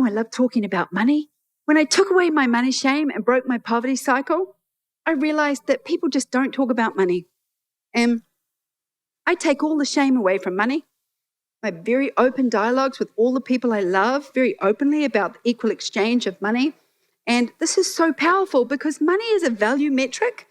Oh, I love talking about money. When I took away my money shame and broke my poverty cycle, I realized that people just don't talk about money. And I take all the shame away from money. I have very open dialogues with all the people I love, very openly about the equal exchange of money. And this is so powerful because money is a value metric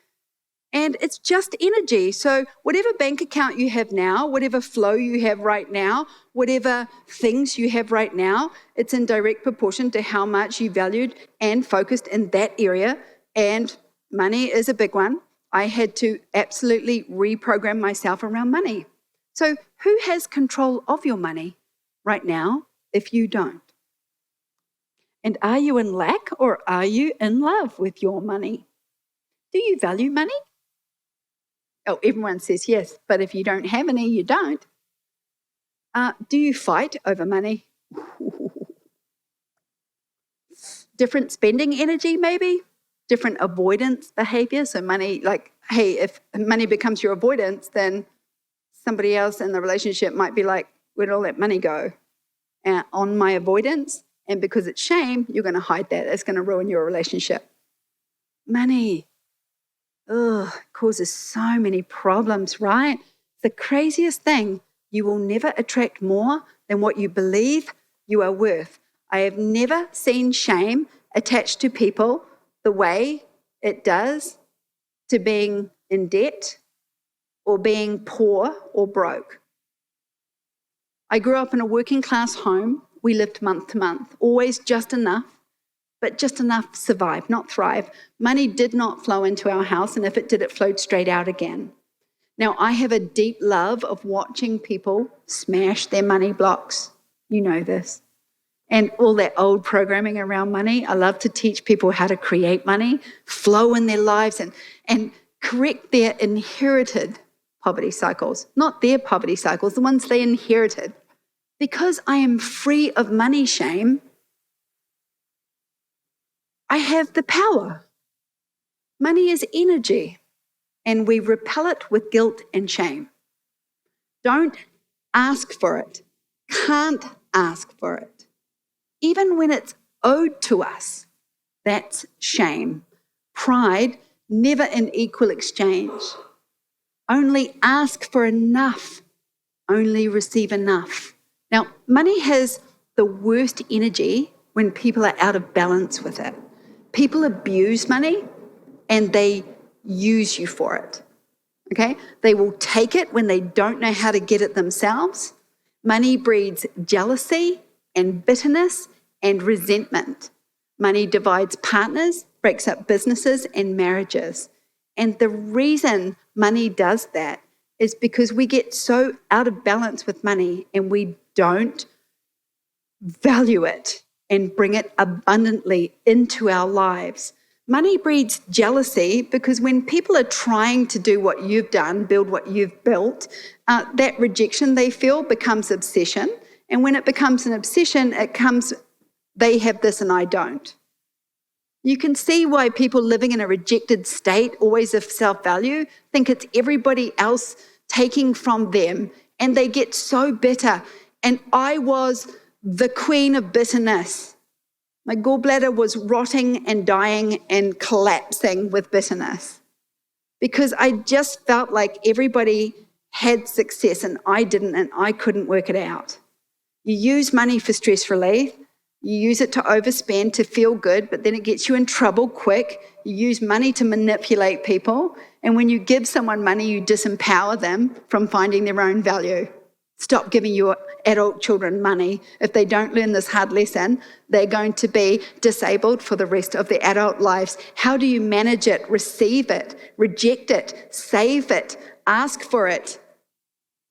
and it's just energy. So whatever bank account you have now, whatever flow you have right now, whatever things you have right now, it's in direct proportion to how much you valued and focused in that area. And money is a big one. I had to absolutely reprogram myself around money. So who has control of your money right now if you don't? And are you in lack or are you in love with your money? Do you value money? Oh, everyone says yes, but if you don't have any, you don't. Do you fight over money? Different spending energy, maybe? Different avoidance behavior. So money, like, hey, if money becomes your avoidance, then somebody else in the relationship might be like, where'd all that money go? On my avoidance. And because it's shame, you're going to hide that. It's going to ruin your relationship. Money. Causes so many problems, right? The craziest thing, you will never attract more than what you believe you are worth. I have never seen shame attached to people the way it does to being in debt or being poor or broke. I grew up in a working class home. We lived month to month, always just enough, but just enough to survive, not thrive. Money did not flow into our house, and if it did, it flowed straight out again. Now, I have a deep love of watching people smash their money blocks. You know this. And all that old programming around money. I love to teach people how to create money, flow in their lives, and correct their inherited poverty cycles, not their poverty cycles, the ones they inherited. Because I am free of money shame, I have the power. Money is energy, and we repel it with guilt and shame. Don't ask for it. Can't ask for it. Even when it's owed to us, that's shame. Pride, never in equal exchange. Only ask for enough. Only receive enough. Now, money has the worst energy when people are out of balance with it. People abuse money and they use you for it, okay? They will take it when they don't know how to get it themselves. Money breeds jealousy and bitterness and resentment. Money divides partners, breaks up businesses and marriages. And the reason money does that is because we get so out of balance with money and we don't value it and bring it abundantly into our lives. Money breeds jealousy because when people are trying to do what you've done, build what you've built, that rejection they feel becomes obsession. And when it becomes an obsession, they have this and I don't. You can see why people living in a rejected state, always of self-value, think it's everybody else taking from them, and they get so bitter. And I was the queen of bitterness. My gallbladder was rotting and dying and collapsing with bitterness because I just felt like everybody had success and I didn't, and I couldn't work it out. You use money for stress relief. You use it to overspend to feel good, but then it gets you in trouble quick. You use money to manipulate people. And when you give someone money, you disempower them from finding their own value. Stop giving your adult children money. If they don't learn this hard lesson, they're going to be disabled for the rest of their adult lives. How do you manage it, receive it, reject it, save it, ask for it?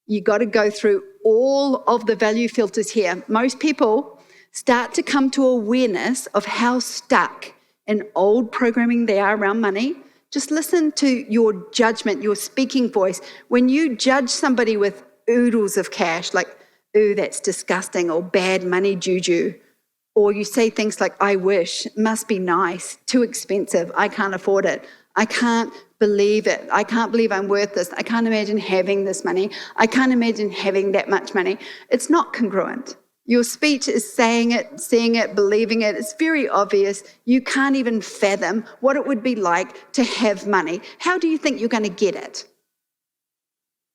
You got to go through all of the value filters here. Most people start to come to awareness of how stuck in old programming they are around money. Just listen to your judgment, your speaking voice. When you judge somebody with oodles of cash, like, ooh, that's disgusting, or bad money juju, or you say things like, I wish, must be nice, too expensive, I can't afford it, I can't believe it, I can't believe I'm worth this, I can't imagine having this money, I can't imagine having that much money. It's not congruent. Your speech is saying it, seeing it, believing it. It's very obvious. You can't even fathom what it would be like to have money. How do you think you're going to get it?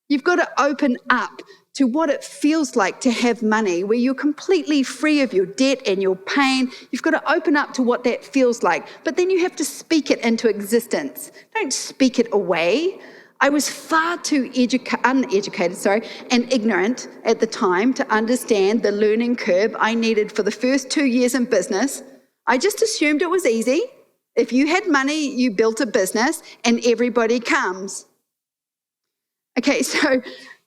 You've got to open up to what it feels like to have money, where you're completely free of your debt and your pain. You've got to open up to what that feels like. But then you have to speak it into existence. Don't speak it away. I was far too uneducated and ignorant at the time to understand the learning curve I needed for the first 2 years in business. I just assumed it was easy. If you had money, you built a business and everybody comes. Okay, so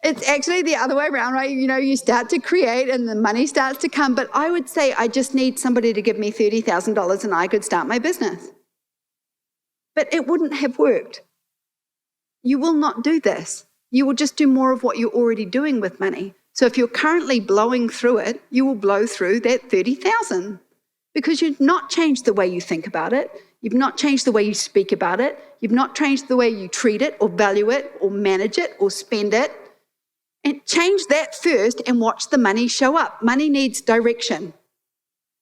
it's actually the other way around, right? You know, you start to create and the money starts to come. But I would say I just need somebody to give me $30,000 and I could start my business. But it wouldn't have worked. You will not do this. You will just do more of what you're already doing with money. So if you're currently blowing through it, you will blow through that 30,000 because you've not changed the way you think about it. You've not changed the way you speak about it. You've not changed the way you treat it or value it or manage it or spend it. And change that first and watch the money show up. Money needs direction.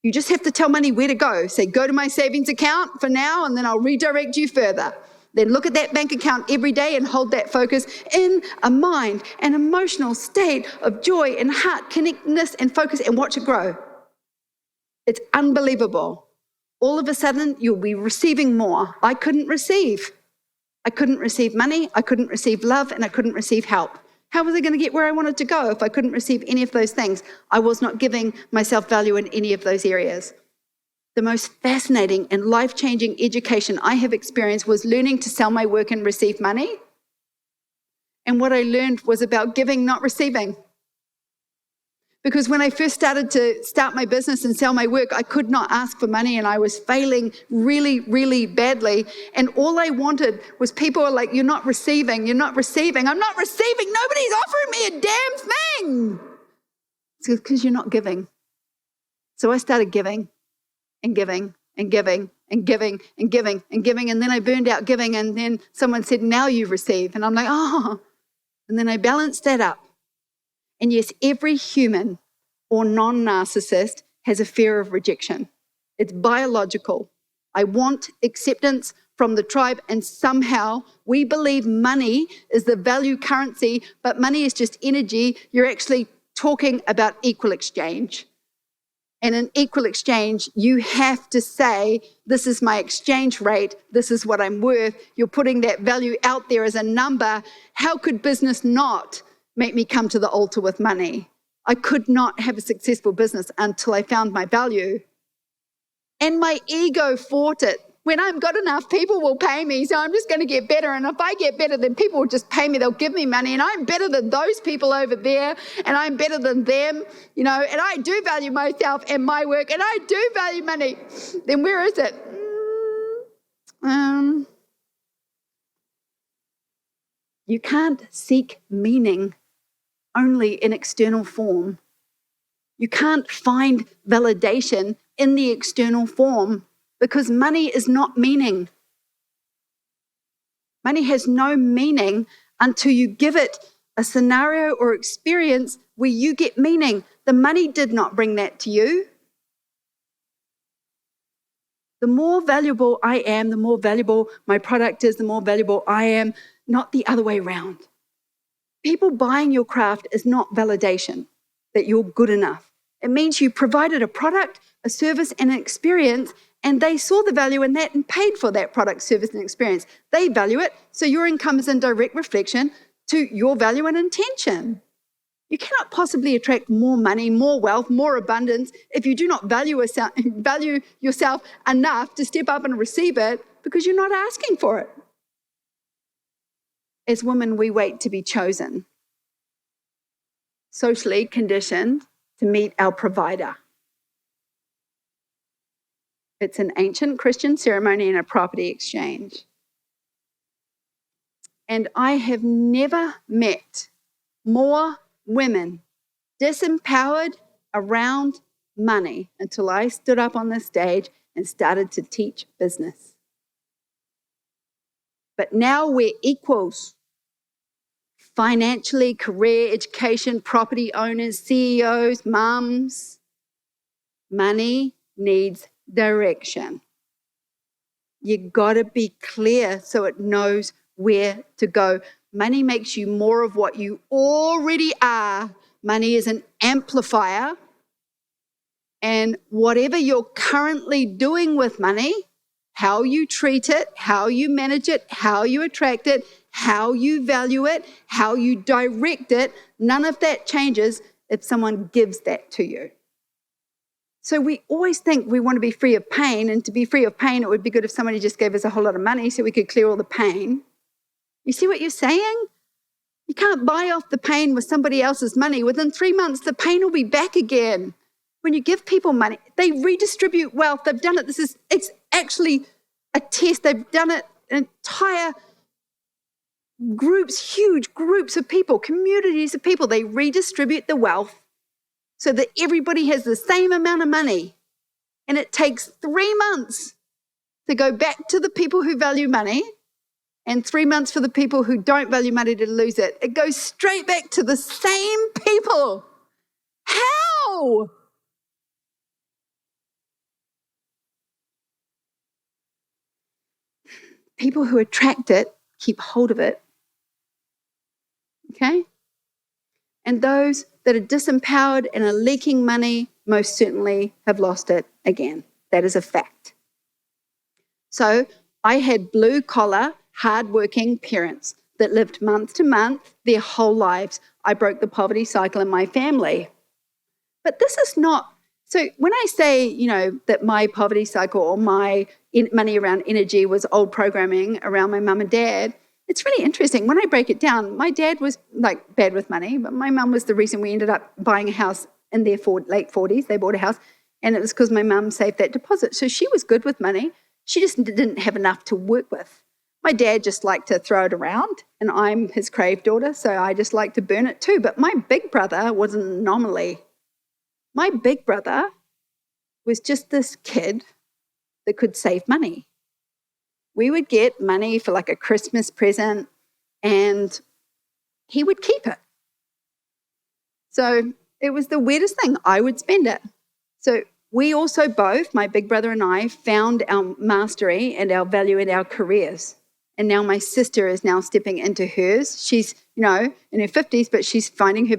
You just have to tell money where to go. Say, go to my savings account for now, and then I'll redirect you further. Then look at that bank account every day and hold that focus in a mind, an emotional state of joy and heart connectedness and focus, and watch it grow. It's unbelievable. All of a sudden, you'll be receiving more. I couldn't receive. I couldn't receive money, I couldn't receive love, and I couldn't receive help. How was I going to get where I wanted to go if I couldn't receive any of those things? I was not giving myself value in any of those areas. The most fascinating and life-changing education I have experienced was learning to sell my work and receive money. And what I learned was about giving, not receiving. Because when I first started to start my business and sell my work, I could not ask for money and I was failing really, really badly. And all I wanted was people were like, you're not receiving, you're not receiving. I'm not receiving. Nobody's offering me a damn thing. It's because you're not giving. So I started giving and giving and giving and giving and giving and giving. And then I burned out giving. And then someone said, now you receive. And I'm like, oh. And then I balanced that up. And yes, every human or non-narcissist has a fear of rejection. It's biological. I want acceptance from the tribe, and somehow we believe money is the value currency, but money is just energy. You're actually talking about equal exchange. And in equal exchange, you have to say, this is my exchange rate, this is what I'm worth. You're putting that value out there as a number. How could business not make me come to the altar with money? I could not have a successful business until I found my value. And my ego fought it. When I'm good enough, people will pay me, so I'm just going to get better. And if I get better, then people will just pay me. They'll give me money, and I'm better than those people over there, and I'm better than them, and I do value myself and my work, and I do value money. Then where is it? You can't seek meaning only in external form. You can't find validation in the external form because money is not meaning. Money has no meaning until you give it a scenario or experience where you get meaning. The money did not bring that to you. The more valuable I am, the more valuable my product is, the more valuable I am, not the other way around. People buying your craft is not validation that you're good enough. It means you provided a product, a service, and an experience, and they saw the value in that and paid for that product, service, and experience. They value it, so your income is in direct reflection to your value and intention. You cannot possibly attract more money, more wealth, more abundance if you do not value yourself enough to step up and receive it because you're not asking for it. As women, we wait to be chosen, socially conditioned to meet our provider. It's an ancient Christian ceremony and a property exchange. And I have never met more women disempowered around money until I stood up on this stage and started to teach business. But now we're equals, financially, career, education, property owners, CEOs, mums. Money needs direction. You got to be clear so it knows where to go. Money makes you more of what you already are. Money is an amplifier. And whatever you're currently doing with money, how you treat it, how you manage it, how you attract it, how you value it, how you direct it, none of that changes if someone gives that to you. So we always think we want to be free of pain, and to be free of pain, it would be good if somebody just gave us a whole lot of money so we could clear all the pain. You see what you're saying? You can't buy off the pain with somebody else's money. Within 3 months, the pain will be back again. When you give people money, they redistribute wealth. They've done it. It's actually a test. They've done it in entire groups, huge groups of people, communities of people. They redistribute the wealth so that everybody has the same amount of money. And it takes 3 months to go back to the people who value money and 3 months for the people who don't value money to lose it. It goes straight back to the same people. How? People who attract it keep hold of it. Okay? And those that are disempowered and are leaking money most certainly have lost it again. That is a fact. So I had blue-collar, hard-working parents that lived month to month their whole lives. I broke the poverty cycle in my family. But this is not, so when I say, that my poverty cycle or my money around energy was old programming around my mum and dad, it's really interesting. When I break it down, my dad was bad with money, but my mum was the reason we ended up buying a house in their late 40s. They bought a house, and it was because my mum saved that deposit. So she was good with money. She just didn't have enough to work with. My dad just liked to throw it around, and I'm his crave daughter, so I just like to burn it too. But my big brother was an anomaly. My big brother was just this kid that could save money. We would get money for a Christmas present, and he would keep it. So it was the weirdest thing. I would spend it. So we also both, my big brother and I, found our mastery and our value in our careers. And now my sister is now stepping into hers. She's, in her 50s, but she's finding her.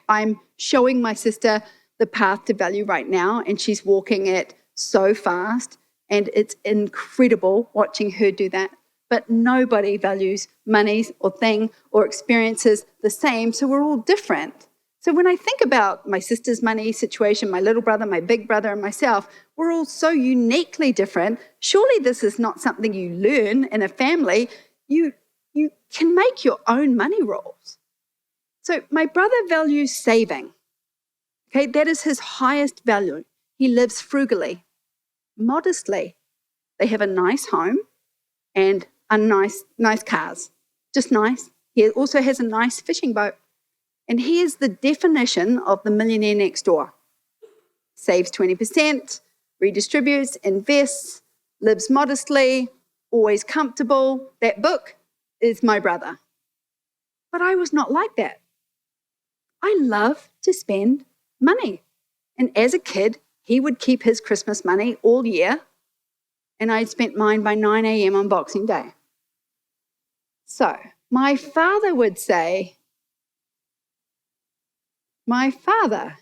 I'm showing my sister the path to value right now, and she's walking it so fast. And it's incredible watching her do that. But nobody values money or thing or experiences the same, so we're all different. So when I think about my sister's money situation, my little brother, my big brother, and myself, we're all so uniquely different. Surely this is not something you learn in a family. You can make your own money rules. So my brother values saving. Okay, that is his highest value. He lives frugally, modestly. They have a nice home and a nice cars, just nice. He also has a nice fishing boat. And he is the definition of the millionaire next door. Saves 20%, redistributes, invests, lives modestly, always comfortable. That book is my brother. But I was not like that. I love to spend money. And as a kid, he would keep his Christmas money all year, and I'd spent mine by 9 a.m. on Boxing Day. So my father would say, my father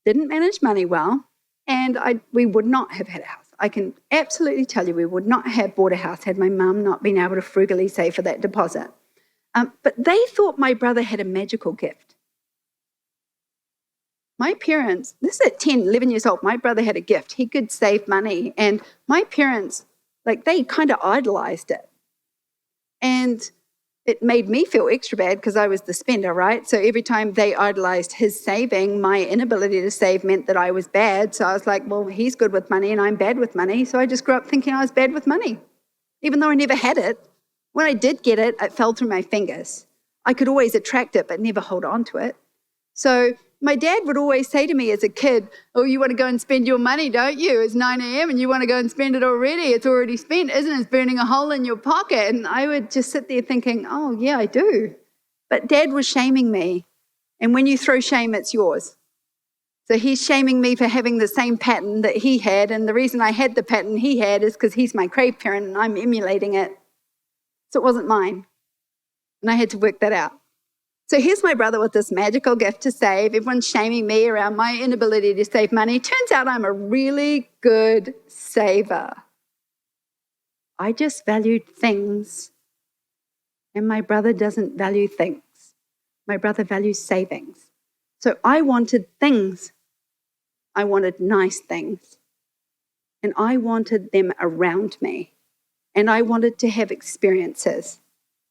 didn't manage money well, and we would not have had a house. I can absolutely tell you we would not have bought a house had my mum not been able to frugally save for that deposit. But they thought my brother had a magical gift. My parents, this is at 10, 11 years old, my brother had a gift. He could save money. And my parents, they kind of idolized it. And it made me feel extra bad because I was the spender, right? So every time they idolized his saving, my inability to save meant that I was bad. So I was like, well, he's good with money and I'm bad with money. So I just grew up thinking I was bad with money, even though I never had it. When I did get it, it fell through my fingers. I could always attract it, but never hold on to it. So my dad would always say to me as a kid, oh, you want to go and spend your money, don't you? It's 9 a.m. and you want to go and spend it already. It's already spent, isn't it? It's burning a hole in your pocket. And I would just sit there thinking, oh, yeah, I do. But Dad was shaming me. And when you throw shame, it's yours. So he's shaming me for having the same pattern that he had. And the reason I had the pattern he had is because he's my crave parent and I'm emulating it. So it wasn't mine. And I had to work that out. So here's my brother with this magical gift to save. Everyone's shaming me around my inability to save money. Turns out I'm a really good saver. I just valued things. And my brother doesn't value things. My brother values savings. So I wanted things. I wanted nice things. And I wanted them around me. And I wanted to have experiences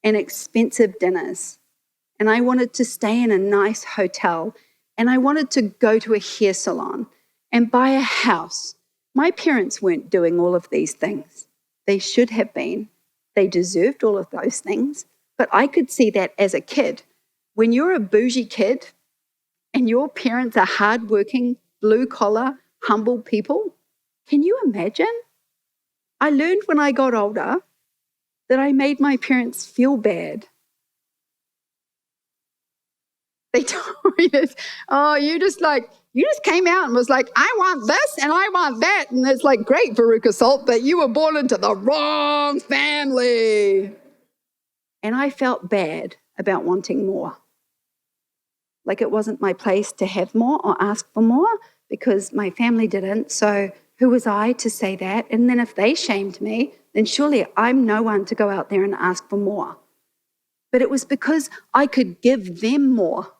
and expensive dinners. And I wanted to stay in a nice hotel. And I wanted to go to a hair salon and buy a house. My parents weren't doing all of these things. They should have been. They deserved all of those things. But I could see that as a kid. When you're a bougie kid and your parents are hardworking, blue-collar, humble people, can you imagine? I learned when I got older that I made my parents feel bad. They told me this, oh, you just came out and was like, I want this and I want that. And it's like, great, Veruca Salt, but you were born into the wrong family. And I felt bad about wanting more. Like it wasn't my place to have more or ask for more because my family didn't. So who was I to say that? And then if they shamed me, then surely I'm no one to go out there and ask for more. But it was because I could give them more.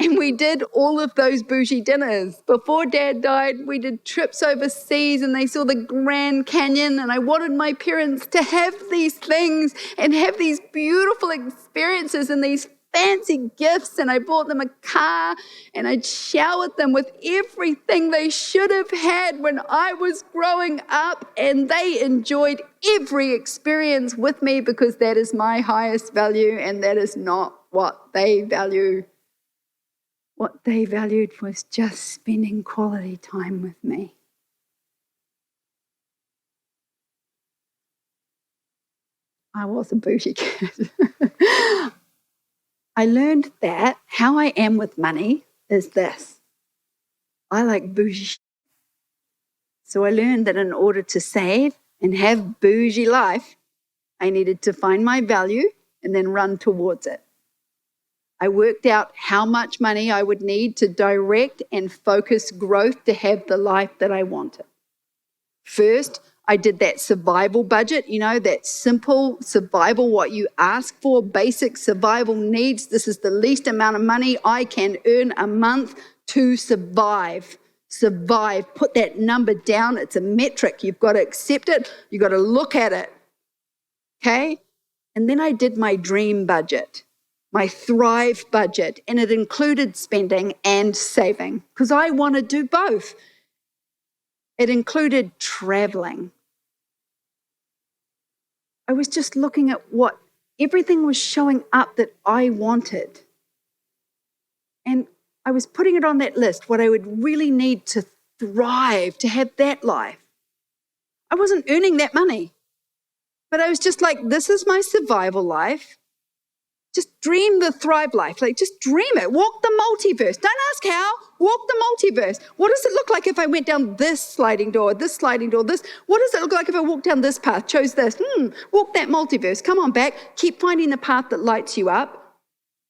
And we did all of those bougie dinners. Before Dad died, we did trips overseas and they saw the Grand Canyon. And I wanted my parents to have these things and have these beautiful experiences and these fancy gifts. And I bought them a car and I'd showered them with everything they should have had when I was growing up. And they enjoyed every experience with me because that is my highest value and that is not what they value. What they valued was just spending quality time with me. I was a bougie kid. I learned that how I am with money is this. I like bougie. So I learned that in order to save and have bougie life, I needed to find my value and then run towards it. I worked out how much money I would need to direct and focus growth to have the life that I wanted. First, I did that survival budget, that simple survival, what you ask for, basic survival needs. This is the least amount of money I can earn a month to survive. Survive, put that number down. It's a metric. You've got to accept it. You've got to look at it. Okay? And then I did my dream budget. My Thrive budget, and it included spending and saving because I want to do both. It included traveling. I was just looking at what everything was showing up that I wanted. And I was putting it on that list, what I would really need to thrive, to have that life. I wasn't earning that money, but I was just like, this is my survival life. Just dream the Thrive life. Just dream it. Walk the multiverse. Don't ask how. Walk the multiverse. What does it look like if I went down this sliding door, this sliding door, this? What does it look like if I walked down this path, chose this? Walk that multiverse. Come on back. Keep finding the path that lights you up.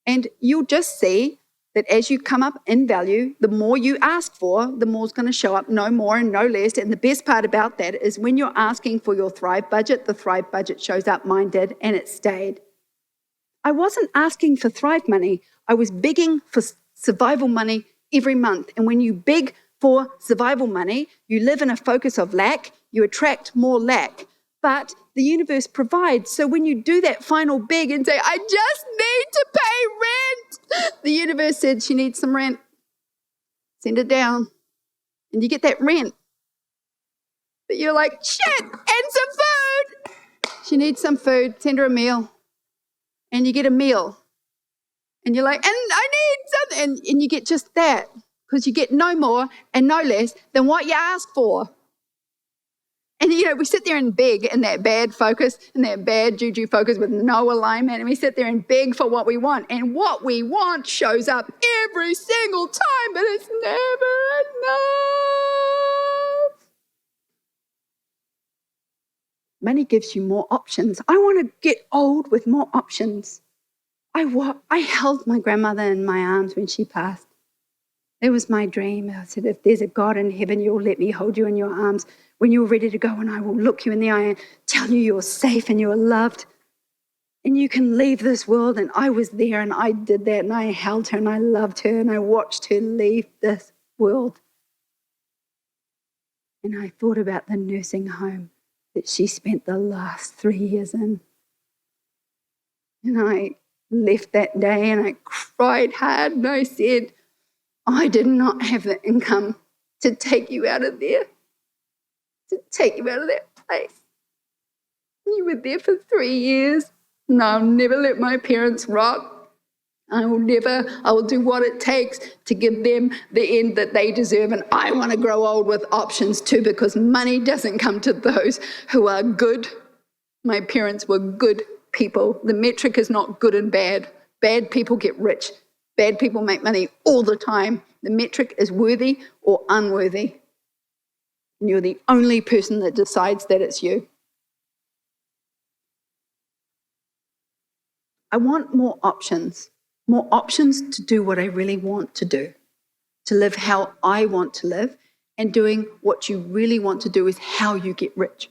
And you'll just see that as you come up in value, the more you ask for, the more it's going to show up, no more and no less. And the best part about that is when you're asking for your Thrive budget, the Thrive budget shows up. Mine did, and it stayed. I wasn't asking for Thrive money. I was begging for survival money every month. And when you beg for survival money, you live in a focus of lack, you attract more lack. But the universe provides. So when you do that final beg and say, I just need to pay rent, the universe said she needs some rent. Send it down. And you get that rent. But you're like, shit, and some food. She needs some food. Send her a meal. And you get a meal. And you're like, and I need and you get just that, because you get no more and no less than what you ask for. And, we sit there and beg in that bad focus, in that bad juju focus with no alignment, and we sit there and beg for what we want. And what we want shows up every single time, but it's never enough. Money gives you more options. I want to get old with more options. I held my grandmother in my arms when she passed. It was my dream. I said, if there's a God in heaven, you'll let me hold you in your arms when you're ready to go, and I will look you in the eye and tell you you're safe and you're loved and you can leave this world. And I was there, and I did that, and I held her and I loved her and I watched her leave this world. And I thought about the nursing home that she spent the last 3 years in. And I left that day and I cried hard, and I said, I did not have the income to take you out of there, to take you out of that place. You were there for 3 years, and I'll never let my parents rot. I will do what it takes to give them the end that they deserve. And I want to grow old with options too, because money doesn't come to those who are good. My parents were good people. The metric is not good and bad. Bad people get rich. Bad people make money all the time. The metric is worthy or unworthy. And you're the only person that decides that it's you. I want more options to do what I really want to do, to live how I want to live, and doing what you really want to do is how you get rich.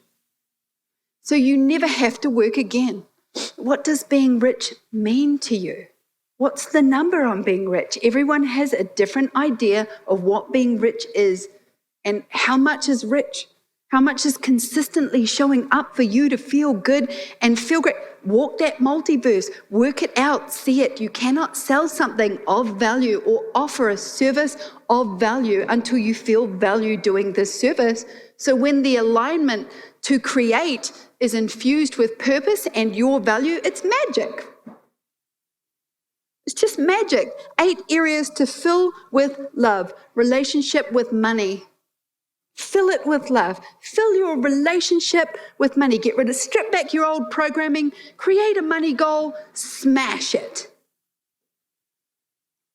So you never have to work again. What does being rich mean to you? What's the number on being rich? Everyone has a different idea of what being rich is and how much is rich. How much is consistently showing up for you to feel good and feel great? Walk that multiverse, work it out, see it. You cannot sell something of value or offer a service of value until you feel value doing this service. So when the alignment to create is infused with purpose and your value, it's magic. It's just magic. 8 areas to fill with love. Relationship with money. Fill it with love. Fill your relationship with money. Strip back your old programming. Create a money goal. Smash it.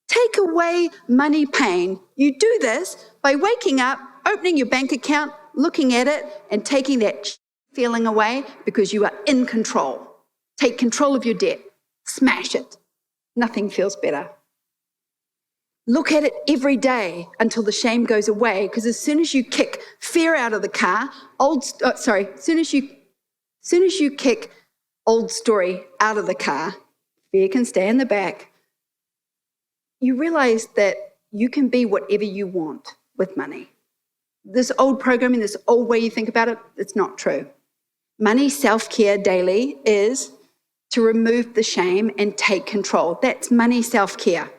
Take away money pain. You do this by waking up, opening your bank account, looking at it, and taking that feeling away, because you are in control. Take control of your debt. Smash it. Nothing feels better. Look at it every day until the shame goes away, because as soon as you kick fear out of the car, as soon as you kick old story out of the car, fear can stay in the back. You realize that you can be whatever you want with money. This old programming, this old way you think about it, it's not true. Money self-care daily is to remove the shame and take control. That's money self-care.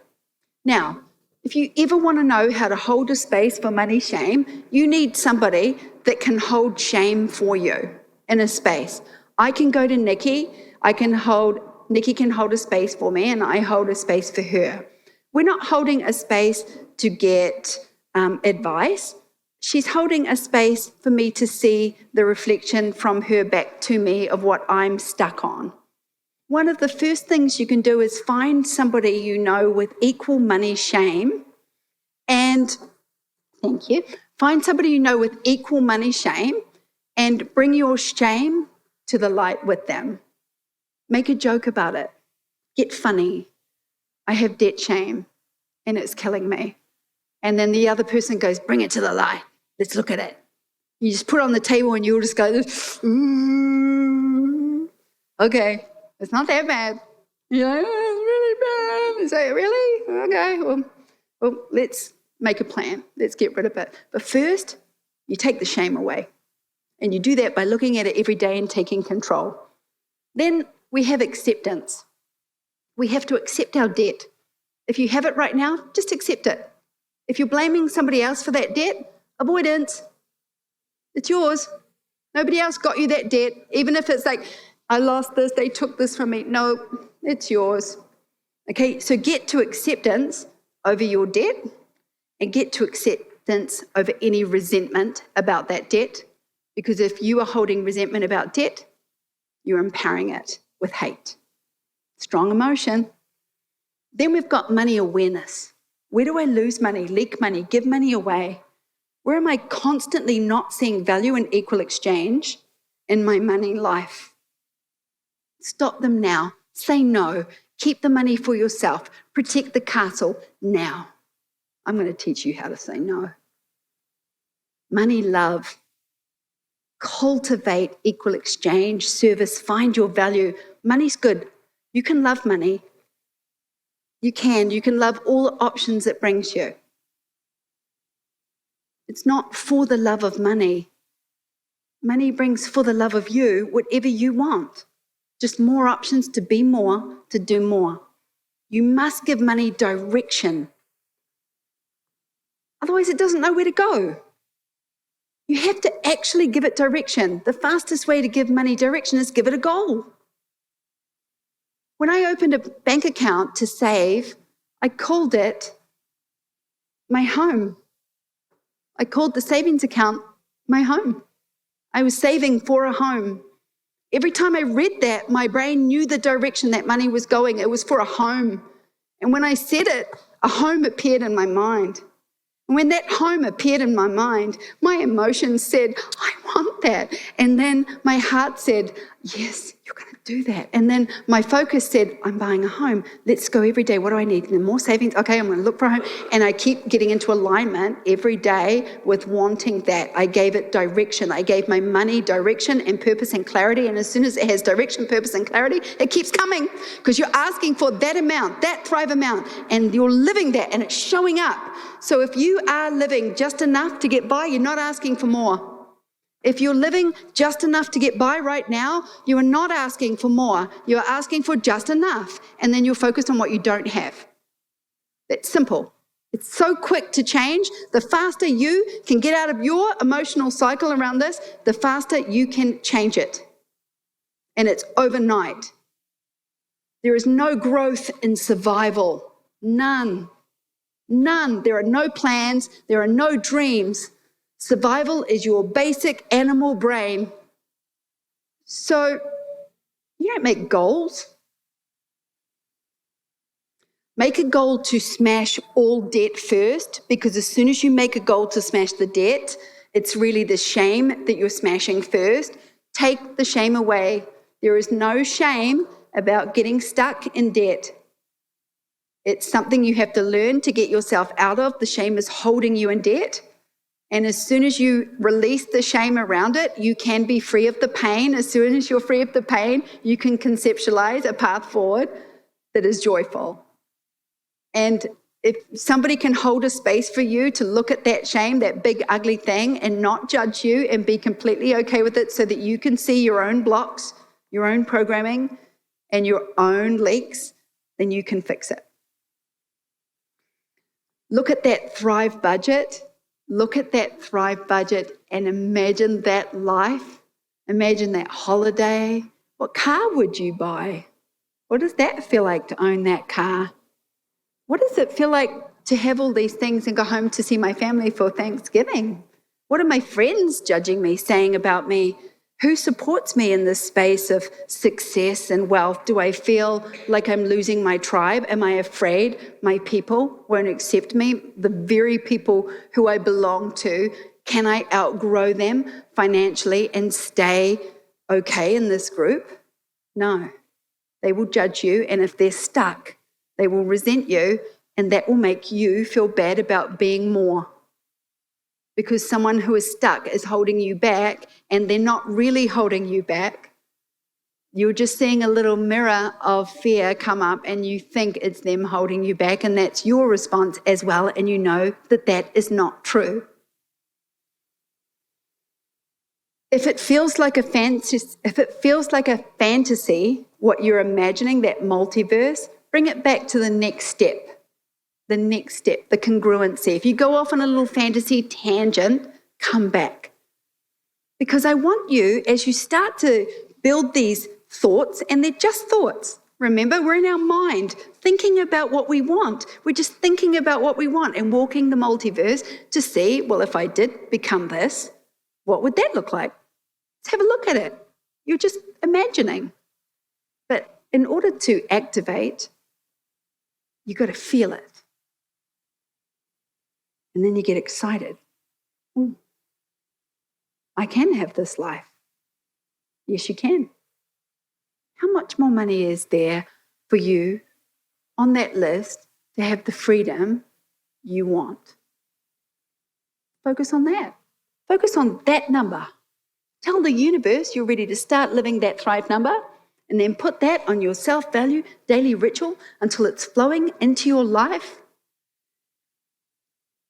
Now, if you ever want to know how to hold a space for money shame, you need somebody that can hold shame for you in a space. I can go to Nikki. Nikki can hold a space for me, and I hold a space for her. We're not holding a space to get advice. She's holding a space for me to see the reflection from her back to me of what I'm stuck on. One of the first things you can do is find somebody you know with equal money shame, and find somebody you know with equal money shame, and bring your shame to the light with them. Make a joke about it. Get funny. I have debt shame and it's killing me. And then the other person goes, bring it to the light. Let's look at it. You just put it on the table and you'll just go, okay. It's not that bad. It's really bad. You say, really? Okay, well, let's make a plan. Let's get rid of it. But first, you take the shame away. And you do that by looking at it every day and taking control. Then we have acceptance. We have to accept our debt. If you have it right now, just accept it. If you're blaming somebody else for that debt, avoidance. It's yours. Nobody else got you that debt, even if it's like, I lost this, they took this from me. No, it's yours. Okay, so get to acceptance over your debt and get to acceptance over any resentment about that debt. Because if you are holding resentment about debt, you're empowering it with hate. Strong emotion. Then we've got money awareness. Where do I lose money, leak money, give money away? Where am I constantly not seeing value in equal exchange in my money life? Stop them now. Say no. Keep the money for yourself. Protect the castle now. I'm going to teach you how to say no. Money love. Cultivate equal exchange, service, find your value. Money's good. You can love money. You can love all the options it brings you. It's not for the love of money. Money brings for the love of you whatever you want. Just more options to be more, to do more. You must give money direction. Otherwise, it doesn't know where to go. You have to actually give it direction. The fastest way to give money direction is give it a goal. When I opened a bank account to save, I called it my home. I called the savings account my home. I was saving for a home. Every time I read that, my brain knew the direction that money was going. It was for a home. And when I said it, a home appeared in my mind. And when that home appeared in my mind, my emotions said, I want that. And then my heart said, yes, you're going to do that. And then my focus said, I'm buying a home. Let's go every day. What do I need? And more savings. Okay, I'm going to look for a home. And I keep getting into alignment every day with wanting that. I gave it direction. I gave my money direction and purpose and clarity. And as soon as it has direction, purpose, and clarity, it keeps coming because you're asking for that amount, that Thrive amount, and you're living that and it's showing up. So if you are living just enough to get by, you're not asking for more. If you're living just enough to get by right now, you are not asking for more. You're asking for just enough. And then you're focused on what you don't have. It's simple. It's so quick to change. The faster you can get out of your emotional cycle around this, the faster you can change it. And it's overnight. There is no growth in survival. None. None. There are no plans. There are no dreams. Survival is your basic animal brain. So you don't make goals. Make a goal to smash all debt first, because as soon as you make a goal to smash the debt, it's really the shame that you're smashing first. Take the shame away. There is no shame about getting stuck in debt. It's something you have to learn to get yourself out of. The shame is holding you in debt. And as soon as you release the shame around it, you can be free of the pain. As soon as you're free of the pain, you can conceptualize a path forward that is joyful. And if somebody can hold a space for you to look at that shame, that big ugly thing, and not judge you and be completely okay with it so that you can see your own blocks, your own programming, and your own leaks, then you can fix it. Look at that Thrive budget. Look at that Thrive budget and imagine that life. Imagine that holiday. What car would you buy? What does that feel like to own that car? What does it feel like to have all these things and go home to see my family for Thanksgiving? What are my friends judging me, saying about me? Who supports me in this space of success and wealth? Do I feel like I'm losing my tribe? Am I afraid my people won't accept me? The very people who I belong to, can I outgrow them financially and stay okay in this group? No. They will judge you, and if they're stuck, they will resent you, and that will make you feel bad about being more. Because someone who is stuck is holding you back, and they're not really holding you back. You're just seeing a little mirror of fear come up, and you think it's them holding you back, and that's your response as well, and you know that that is not true. If it feels like a fantasy, what you're imagining, that multiverse, bring it back to the next step. The next step, the congruency. If you go off on a little fantasy tangent, come back. Because I want you, as you start to build these thoughts, and they're just thoughts. Remember, we're in our mind thinking about what we want. We're just thinking about what we want and walking the multiverse to see, well, if I did become this, what would that look like? Let's have a look at it. You're just imagining. But in order to activate, you've got to feel it. And then you get excited. I can have this life. Yes, you can. How much more money is there for you on that list to have the freedom you want? Focus on that. Focus on that number. Tell the universe you're ready to start living that Thrive number, and then put that on your self-value daily ritual until it's flowing into your life.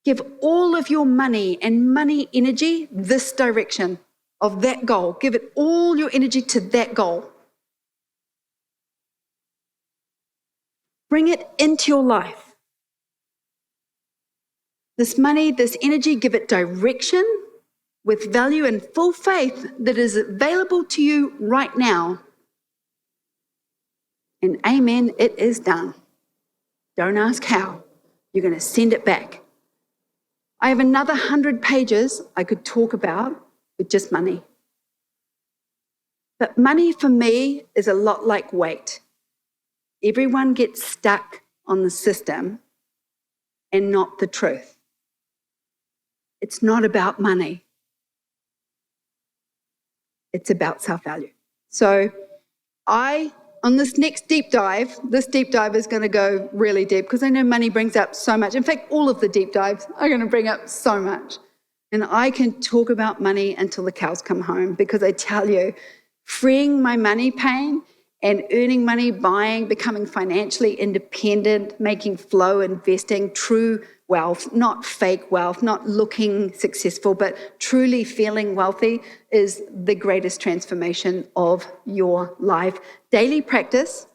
Give all of your money and money energy this direction of that goal. Give it all your energy to that goal. Bring it into your life. This money, this energy, give it direction with value and full faith that is available to you right now. And amen, it is done. Don't ask how. You're going to send it back. I have another 100 pages I could talk about with just money. But money for me is a lot like weight. Everyone gets stuck on the system and not the truth. It's not about money. It's about self-value. So on this next deep dive, this deep dive is going to go really deep because I know money brings up so much. In fact, all of the deep dives are going to bring up so much. And I can talk about money until the cows come home because I tell you, freeing my money pain and earning money, buying, becoming financially independent, making flow, investing, true wealth, not fake wealth, not looking successful, but truly feeling wealthy is the greatest transformation of your life. Daily practice,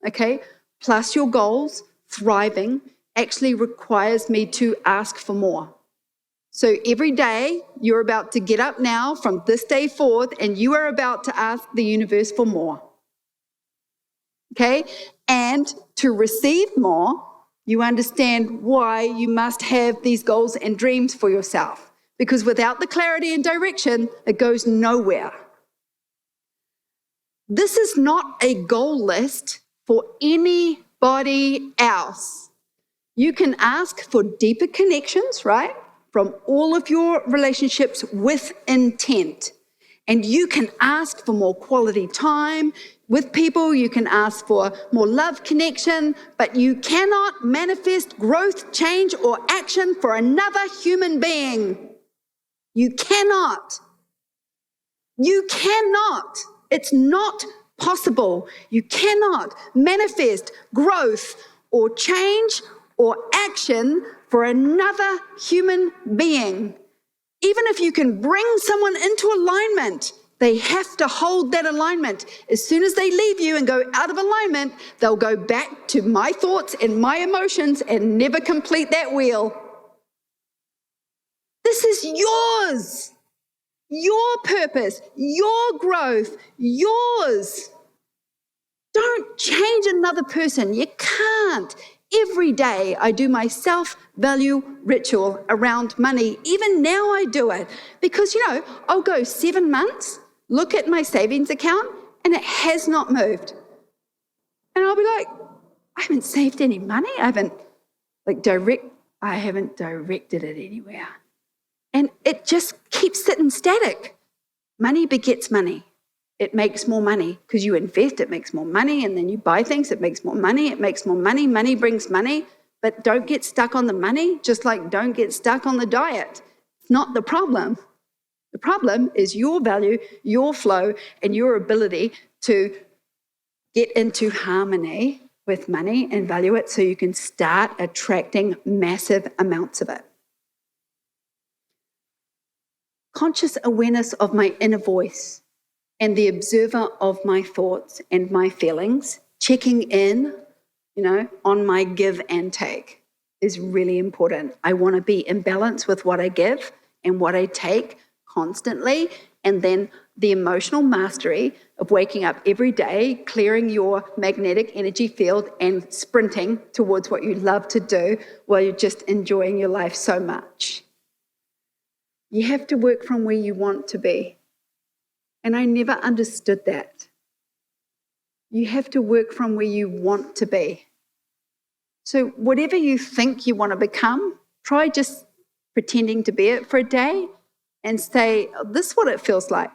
okay, plus your goals, thriving, actually requires me to ask for more. So every day you're about to get up now from this day forth and you are about to ask the universe for more. Okay, and to receive more, you understand why you must have these goals and dreams for yourself. Because without the clarity and direction, it goes nowhere. This is not a goal list for anybody else. You can ask for deeper connections, right? From all of your relationships with intent. And you can ask for more quality time with people, you can ask for more love, connection, but you cannot manifest growth, change, or action for another human being. You cannot. You cannot. It's not possible. You cannot manifest growth or change or action for another human being. Even if you can bring someone into alignment, they have to hold that alignment. As soon as they leave you and go out of alignment, they'll go back to my thoughts and my emotions and never complete that wheel. This is yours. Your purpose, your growth, yours. Don't change another person. You can't. Every day I do my self-value ritual around money. Even now I do it because, I'll go 7 months, look at my savings account, and it has not moved. And I'll be like, I haven't saved any money. I haven't directed it anywhere. And it just keeps sitting static. Money begets money. It makes more money because you invest, it makes more money, and then you buy things, it makes more money, it makes more money. Money brings money, but don't get stuck on the money, just like don't get stuck on the diet. It's not the problem. The problem is your value, your flow, and your ability to get into harmony with money and value it so you can start attracting massive amounts of it. Conscious awareness of my inner voice and the observer of my thoughts and my feelings, checking in, on my give and take is really important. I want to be in balance with what I give and what I take constantly, And then the emotional mastery of waking up every day, clearing your magnetic energy field and sprinting towards what you love to do while you're just enjoying your life so much. You have to work from where you want to be. And I never understood that. You have to work from where you want to be. So whatever you think you want to become, try just pretending to be it for a day and say, oh, this is what it feels like.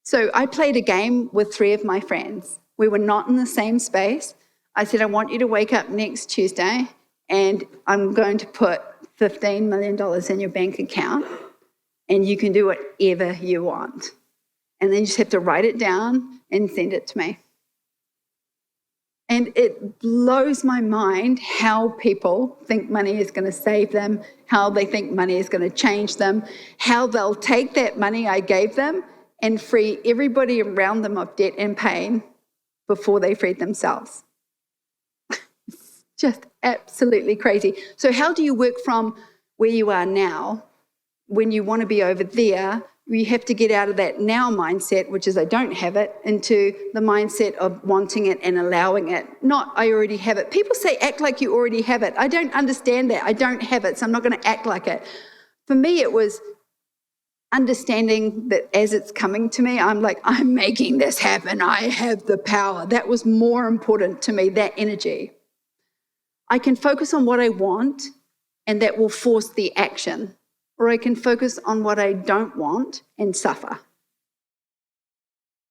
So I played a game with 3 of my friends. We were not in the same space. I said, I want you to wake up next Tuesday and I'm going to put $15 million in your bank account and you can do whatever you want. And then you just have to write it down and send it to me. And it blows my mind how people think money is going to save them, how they think money is going to change them, how they'll take that money I gave them and free everybody around them of debt and pain before they freed themselves. It's just absolutely crazy. So how do you work from where you are now when you want to be over there? You have to get out of that now mindset, which is I don't have it, into the mindset of wanting it and allowing it. Not I already have it. People say act like you already have it. I don't understand that. I don't have it, so I'm not going to act like it. For me, it was understanding that as it's coming to me, I'm like, I'm making this happen. I have the power. That was more important to me, that energy. I can focus on what I want, and that will force the action. Or I can focus on what I don't want and suffer.